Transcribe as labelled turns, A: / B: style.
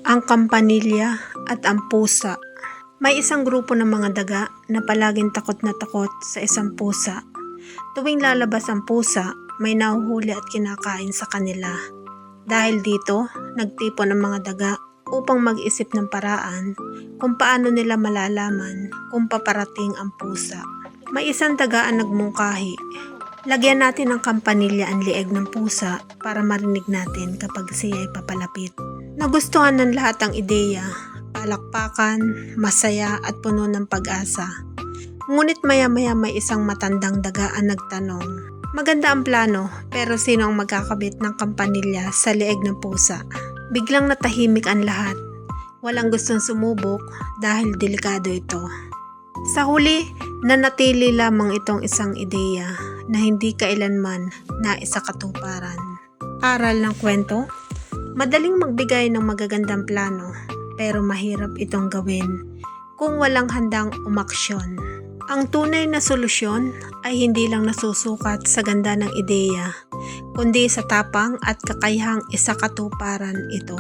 A: Ang kampanilya at ang pusa. May isang grupo ng mga daga na palaging takot na takot sa isang pusa. Tuwing lalabas ang pusa, may nahuhuli at kinakain sa kanila. Dahil dito, nagtipon ang mga daga upang mag-isip ng paraan kung paano nila malalaman kung paparating ang pusa. May isang daga ang nagmungkahi. Lagyan natin ng kampanilya ang lieg ng pusa para marinig natin kapag siya ay papalapit. Nagustuhan ng lahat ang ideya, palakpakan, masaya at puno ng pag-asa. Ngunit maya-maya may isang matandang daga ang nagtanong. Maganda ang plano, pero sino ang magkakabit ng kampanilya sa lieg ng pusa? Biglang natahimik ang lahat. Walang gustong sumubok dahil delikado ito. Sa huli, nanatili lamang itong isang ideya na hindi kailanman naisakatuparan. Aral ng kwento: madaling magbigay ng magagandang plano, pero mahirap itong gawin kung walang handang umaksyon. Ang tunay na solusyon ay hindi lang nasusukat sa ganda ng ideya, kundi sa tapang at kakayahang isakatuparan ito.